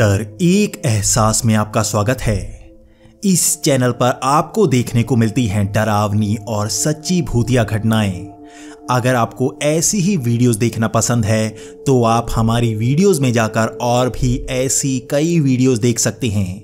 डर एक एहसास में आपका स्वागत है। इस चैनल पर आपको देखने को मिलती हैं डरावनी और सच्ची भूतिया घटनाएं। अगर आपको ऐसी ही वीडियोस देखना पसंद है तो आप हमारी वीडियोस में जाकर और भी ऐसी कई वीडियोस देख सकते हैं।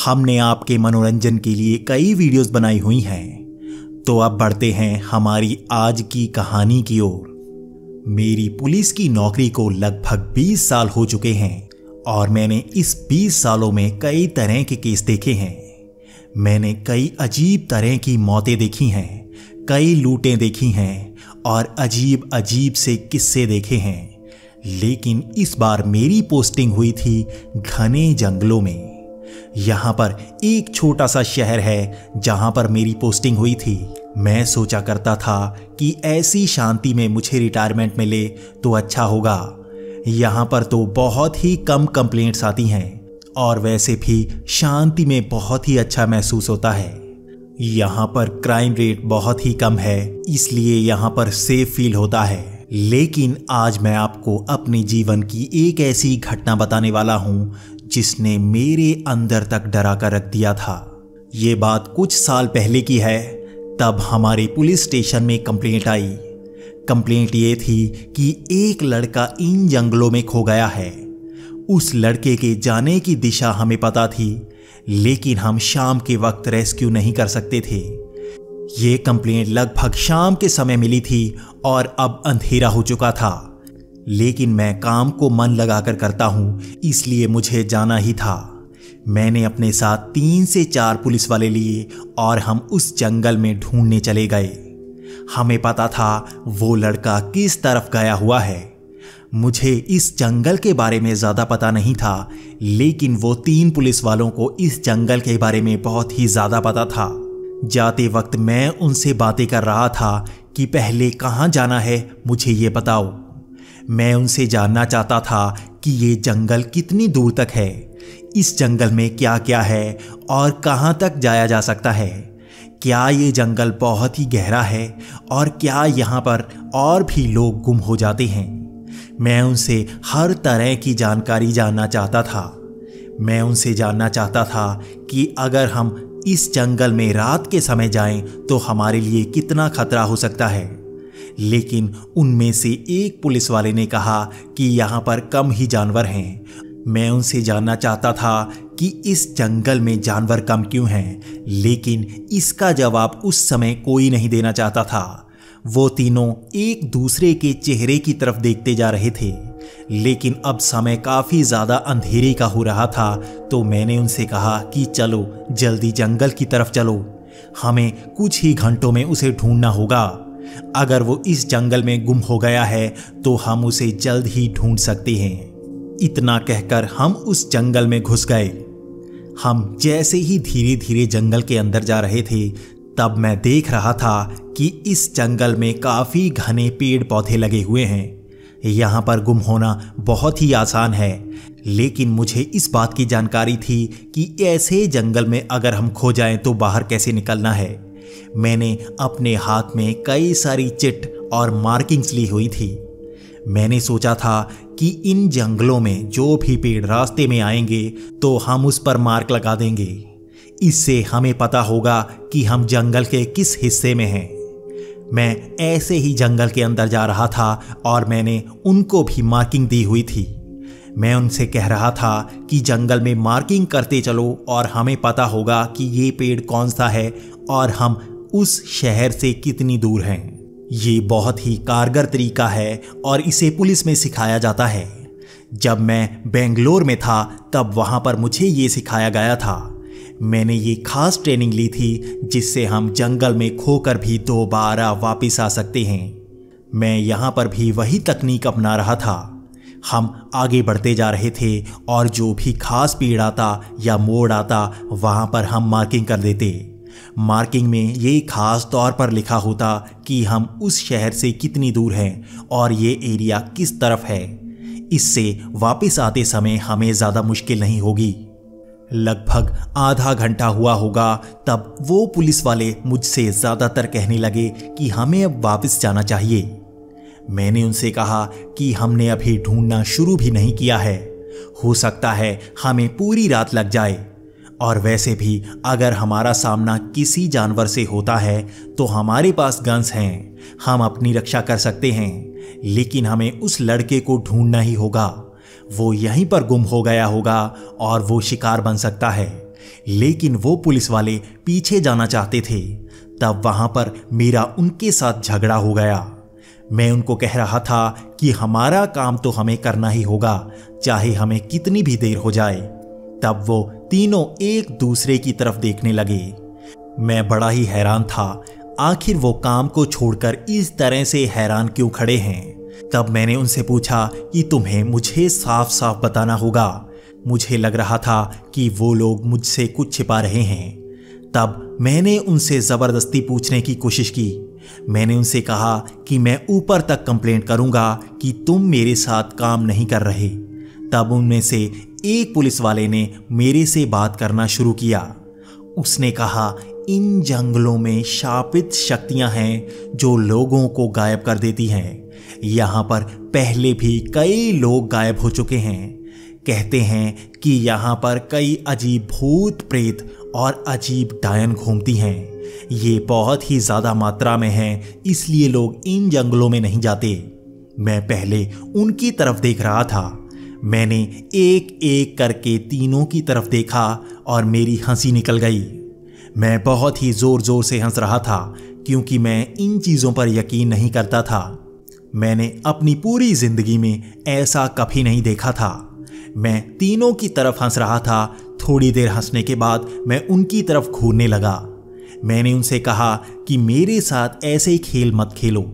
हमने आपके मनोरंजन के लिए कई वीडियोस बनाई हुई हैं। तो अब बढ़ते हैं हमारी आज की कहानी की ओर। मेरी पुलिस की नौकरी को लगभग 20 साल हो चुके हैं और मैंने इस 20 सालों में कई तरह के केस देखे हैं। मैंने कई अजीब तरह की मौतें देखी हैं, कई लूटें देखी हैं और अजीब अजीब से किस्से देखे हैं। लेकिन इस बार मेरी पोस्टिंग हुई थी घने जंगलों में। यहाँ पर एक छोटा सा शहर है जहाँ पर मेरी पोस्टिंग हुई थी। मैं सोचा करता था कि ऐसी शांति में मुझे रिटायरमेंट मिले तो अच्छा होगा। यहाँ पर तो बहुत ही कम कंप्लेंट्स आती हैं और वैसे भी शांति में बहुत ही अच्छा महसूस होता है। यहाँ पर क्राइम रेट बहुत ही कम है, इसलिए यहाँ पर सेफ फील होता है। लेकिन आज मैं आपको अपने जीवन की एक ऐसी घटना बताने वाला हूँ जिसने मेरे अंदर तक डरा कर रख दिया था। ये बात कुछ साल पहले की है। तब हमारे पुलिस स्टेशन में कंप्लेंट आई। कंप्लेंट ये थी कि एक लड़का इन जंगलों में खो गया है। उस लड़के के जाने की दिशा हमें पता थी, लेकिन हम शाम के वक्त रेस्क्यू नहीं कर सकते थे। ये कंप्लेंट लगभग शाम के समय मिली थी और अब अंधेरा हो चुका था। लेकिन मैं काम को मन लगाकर करता हूँ, इसलिए मुझे जाना ही था। मैंने अपने साथ 3 से 4 पुलिस वाले लिए और हम उस जंगल में ढूंढने चले गए। हमें पता था वो लड़का किस तरफ गया हुआ है। मुझे इस जंगल के बारे में ज़्यादा पता नहीं था, लेकिन वो 3 पुलिस वालों को इस जंगल के बारे में बहुत ही ज़्यादा पता था। जाते वक्त मैं उनसे बातें कर रहा था कि पहले कहाँ जाना है मुझे ये बताओ। मैं उनसे जानना चाहता था कि ये जंगल कितनी दूर तक है, इस जंगल में क्या क्या है और कहाँ तक जाया जा सकता है। क्या ये जंगल बहुत ही गहरा है और क्या यहाँ पर और भी लोग गुम हो जाते हैं। मैं उनसे हर तरह की जानकारी जानना चाहता था। मैं उनसे जानना चाहता था कि अगर हम इस जंगल में रात के समय जाएं तो हमारे लिए कितना खतरा हो सकता है। लेकिन उनमें से एक पुलिस वाले ने कहा कि यहाँ पर कम ही जानवर हैं। मैं उनसे जानना चाहता था कि इस जंगल में जानवर कम क्यों हैं, लेकिन इसका जवाब उस समय कोई नहीं देना चाहता था। वो तीनों एक दूसरे के चेहरे की तरफ देखते जा रहे थे। लेकिन अब समय काफ़ी ज़्यादा अंधेरे का हो रहा था, तो मैंने उनसे कहा कि चलो जल्दी जंगल की तरफ चलो, हमें कुछ ही घंटों में उसे ढूंढना होगा। अगर वो इस जंगल में गुम हो गया है तो हम उसे जल्द ही ढूंढ सकते हैं। इतना कहकर हम उस जंगल में घुस गए। हम जैसे ही धीरे धीरे जंगल के अंदर जा रहे थे, तब मैं देख रहा था कि इस जंगल में काफ़ी घने पेड़ पौधे लगे हुए हैं। यहाँ पर गुम होना बहुत ही आसान है, लेकिन मुझे इस बात की जानकारी थी कि ऐसे जंगल में अगर हम खो जाएं तो बाहर कैसे निकलना है। मैंने अपने हाथ में कई सारी चिट और मार्किंग्स ली हुई थी। मैंने सोचा था कि इन जंगलों में जो भी पेड़ रास्ते में आएंगे तो हम उस पर मार्क लगा देंगे। इससे हमें पता होगा कि हम जंगल के किस हिस्से में हैं। मैं ऐसे ही जंगल के अंदर जा रहा था और मैंने उनको भी मार्किंग दी हुई थी। मैं उनसे कह रहा था कि जंगल में मार्किंग करते चलो और हमें पता होगा कि ये पेड़ कौन सा है और हम उस शहर से कितनी दूर हैं। ये बहुत ही कारगर तरीका है और इसे पुलिस में सिखाया जाता है। जब मैं बेंगलोर में था तब वहाँ पर मुझे ये सिखाया गया था। मैंने ये खास ट्रेनिंग ली थी जिससे हम जंगल में खोकर भी दोबारा वापस आ सकते हैं। मैं यहाँ पर भी वही तकनीक अपना रहा था। हम आगे बढ़ते जा रहे थे और जो भी खास पेड़ आता या मोड़ आता वहाँ पर हम मार्किंग कर देते। मार्किंग में ये खास तौर पर लिखा होता कि हम उस शहर से कितनी दूर हैं और ये एरिया किस तरफ है। इससे वापस आते समय हमें ज़्यादा मुश्किल नहीं होगी। लगभग आधा घंटा हुआ होगा तब वो पुलिस वाले मुझसे ज़्यादातर कहने लगे कि हमें अब वापस जाना चाहिए। मैंने उनसे कहा कि हमने अभी ढूंढना शुरू भी नहीं किया है हो सकता है हमें पूरी रात लग जाए। और वैसे भी अगर हमारा सामना किसी जानवर से होता है तो हमारे पास गन्स हैं, हम अपनी रक्षा कर सकते हैं। लेकिन हमें उस लड़के को ढूंढना ही होगा। वो यहीं पर गुम हो गया होगा और वो शिकार बन सकता है। लेकिन वो पुलिस वाले पीछे जाना चाहते थे। तब वहां पर मेरा उनके साथ झगड़ा हो गया। मैं उनको कह रहा था कि हमारा काम तो हमें करना ही होगा, चाहे हमें कितनी भी देर हो जाए। तब वो तीनों एक दूसरे की तरफ देखने लगे। मैं बड़ा ही हैरान था, आखिर वो काम को छोड़कर इस तरह से हैरान क्यों खड़े हैं। तब मैंने उनसे पूछा कि तुम्हें मुझे साफ साफ बताना होगा। मुझे लग रहा था कि वो लोग मुझसे कुछ छिपा रहे हैं। तब मैंने उनसे जबरदस्ती पूछने की कोशिश की। मैंने उनसे कहा कि मैं ऊपर तक कंप्लेंट करूंगा कि तुम मेरे साथ काम नहीं कर रहे। तब उनमें से एक पुलिस वाले ने मेरे से बात करना शुरू किया। उसने कहा, इन जंगलों में शापित शक्तियां हैं जो लोगों को गायब कर देती हैं। यहां पर पहले भी कई लोग गायब हो चुके हैं। कहते हैं कि यहां पर कई अजीब भूत प्रेत और अजीब डायन घूमती हैं। ये बहुत ही ज्यादा मात्रा में हैं, इसलिए लोग इन जंगलों में नहीं जाते। मैं पहले उनकी तरफ देख रहा था। मैंने एक एक करके तीनों की तरफ देखा और मेरी हंसी निकल गई। मैं बहुत ही जोर जोर से हंस रहा था क्योंकि मैं इन चीज़ों पर यकीन नहीं करता था। मैंने अपनी पूरी जिंदगी में ऐसा कभी नहीं देखा था। मैं तीनों की तरफ हंस रहा था। थोड़ी देर हंसने के बाद मैं उनकी तरफ घूरने लगा। मैंने उनसे कहा कि मेरे साथ ऐसे खेल मत खेलो,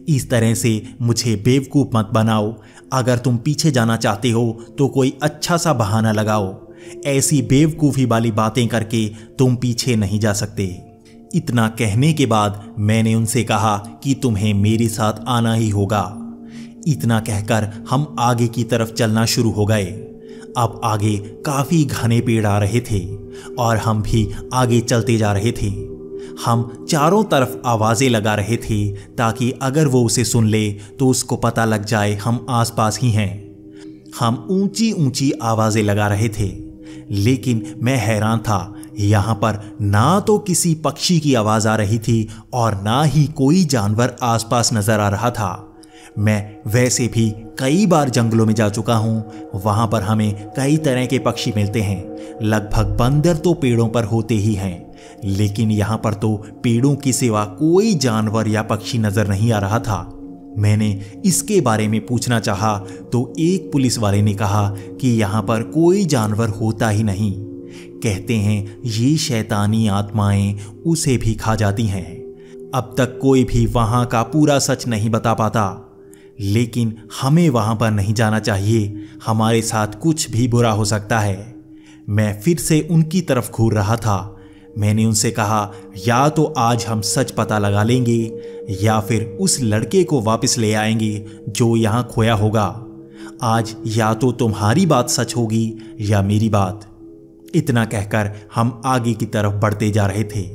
इस तरह से मुझे बेवकूफ़ मत बनाओ। अगर तुम पीछे जाना चाहते हो तो कोई अच्छा सा बहाना लगाओ। ऐसी बेवकूफ़ी वाली बातें करके तुम पीछे नहीं जा सकते। इतना कहने के बाद मैंने उनसे कहा कि तुम्हें मेरे साथ आना ही होगा। इतना कहकर हम आगे की तरफ चलना शुरू हो गए। अब आगे काफ़ी घने पेड़ आ रहे थे और हम भी आगे चलते जा रहे थे। हम चारों तरफ आवाज़ें लगा रहे थे ताकि अगर वो उसे सुन ले तो उसको पता लग जाए हम आसपास ही हैं। हम ऊंची ऊंची आवाज़ें लगा रहे थे, लेकिन मैं हैरान था। यहाँ पर ना तो किसी पक्षी की आवाज़ आ रही थी और ना ही कोई जानवर आसपास नज़र आ रहा था। मैं वैसे भी कई बार जंगलों में जा चुका हूँ। वहाँ पर हमें कई तरह के पक्षी मिलते हैं। लगभग बंदर तो पेड़ों पर होते ही हैं, लेकिन यहाँ पर तो पेड़ों की सिवा कोई जानवर या पक्षी नजर नहीं आ रहा था। मैंने इसके बारे में पूछना चाहा तो एक पुलिस वाले ने कहा कि यहाँ पर कोई जानवर होता ही नहीं। कहते हैं ये शैतानी आत्माएं उसे भी खा जाती हैं। अब तक कोई भी वहाँ का पूरा सच नहीं बता पाता, लेकिन हमें वहाँ पर नहीं जाना चाहिए। हमारे साथ कुछ भी बुरा हो सकता है। मैं फिर से उनकी तरफ घूर रहा था। मैंने उनसे कहा, या तो आज हम सच पता लगा लेंगे या फिर उस लड़के को वापस ले आएंगे जो यहाँ खोया होगा। आज या तो तुम्हारी बात सच होगी या मेरी बात। इतना कहकर हम आगे की तरफ बढ़ते जा रहे थे।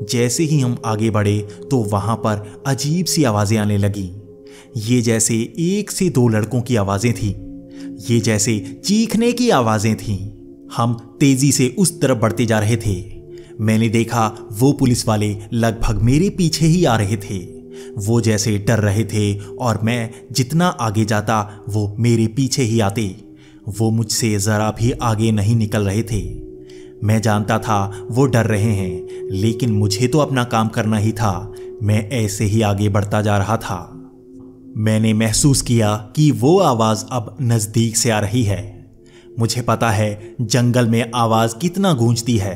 जैसे ही हम आगे बढ़े तो वहाँ पर अजीब सी आवाज़ें आने लगी। ये जैसे 1 से 2 लड़कों की आवाज़ें थीं। ये जैसे चीखने की आवाज़ें थीं। हम तेज़ी से उस तरफ बढ़ते जा रहे थे। मैंने देखा वो पुलिस वाले लगभग मेरे पीछे ही आ रहे थे। वो जैसे डर रहे थे और मैं जितना आगे जाता वो मेरे पीछे ही आते। वो मुझसे ज़रा भी आगे नहीं निकल रहे थे। मैं जानता था वो डर रहे हैं, लेकिन मुझे तो अपना काम करना ही था। मैं ऐसे ही आगे बढ़ता जा रहा था। मैंने महसूस किया कि वो आवाज़ अब नज़दीक से आ रही है। मुझे पता है जंगल में आवाज़ कितना गूंजती है।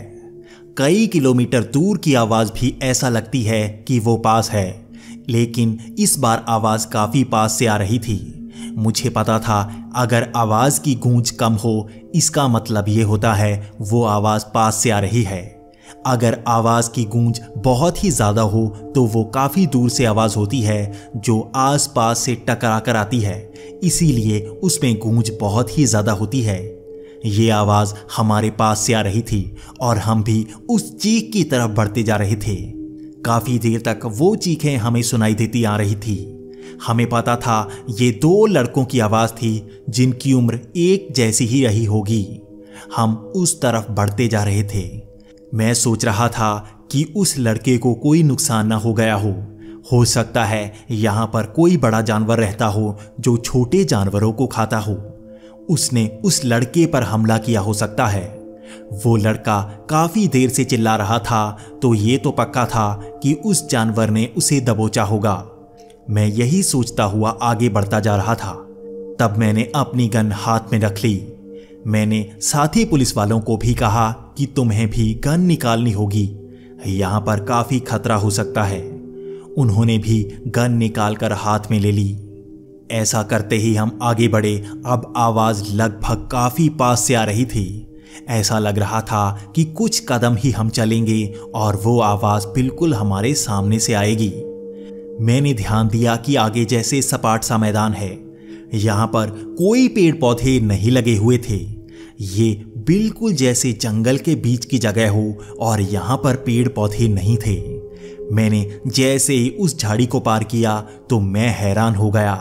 कई किलोमीटर दूर की आवाज़ भी ऐसा लगती है कि वो पास है, लेकिन इस बार आवाज़ काफ़ी पास से आ रही थी। मुझे पता था अगर आवाज़ की गूंज कम हो, इसका मतलब ये होता है वो आवाज़ पास से आ रही है। अगर आवाज़ की गूंज बहुत ही ज़्यादा हो तो वो काफ़ी दूर से आवाज़ होती है जो आस-पास से टकरा कर आती है, इसीलिए उसमें गूंज बहुत ही ज़्यादा होती है। ये आवाज़ हमारे पास से आ रही थी और हम भी उस चीख की तरफ बढ़ते जा रहे थे। काफ़ी देर तक वो चीखें हमें सुनाई देती आ रही थी। हमें पता था ये दो लड़कों की आवाज थी जिनकी उम्र एक जैसी ही रही होगी। हम उस तरफ बढ़ते जा रहे थे। मैं सोच रहा था कि उस लड़के को कोई नुकसान ना हो गया हो सकता है यहां पर कोई बड़ा जानवर रहता हो जो छोटे जानवरों को खाता हो। उसने उस लड़के पर हमला किया हो सकता है। वो लड़का काफी देर से चिल्ला रहा था, तो ये तो पक्का था कि उस जानवर ने उसे दबोचा होगा। मैं यही सोचता हुआ आगे बढ़ता जा रहा था। तब मैंने अपनी गन हाथ में रख ली। मैंने साथी पुलिस वालों को भी कहा कि तुम्हें भी गन निकालनी होगी, यहां पर काफी खतरा हो सकता है। उन्होंने भी गन निकालकर हाथ में ले ली। ऐसा करते ही हम आगे बढ़े। अब आवाज लगभग काफी पास से आ रही थी। ऐसा लग रहा था कि कुछ कदम ही हम चलेंगे और वो आवाज बिल्कुल हमारे सामने से आएगी। मैंने ध्यान दिया कि आगे जैसे सपाट सा मैदान है, यहां पर कोई पेड़ पौधे नहीं लगे हुए थे। ये बिल्कुल जैसे जंगल के बीच की जगह हो और यहां पर पेड़ पौधे नहीं थे। मैंने जैसे ही उस झाड़ी को पार किया तो मैं हैरान हो गया।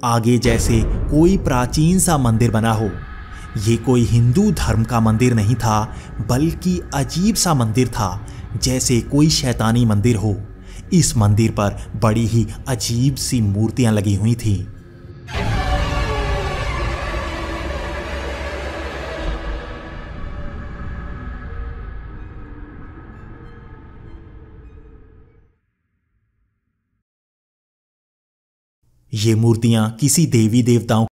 आगे जैसे कोई प्राचीन सा मंदिर बना हो। ये कोई हिंदू धर्म का मंदिर नहीं था, बल्कि अजीब सा मंदिर था, जैसे कोई शैतानी मंदिर हो। इस मंदिर पर बड़ी ही अजीब सी मूर्तियां लगी हुई थी। ये मूर्तियां किसी देवी देवताओं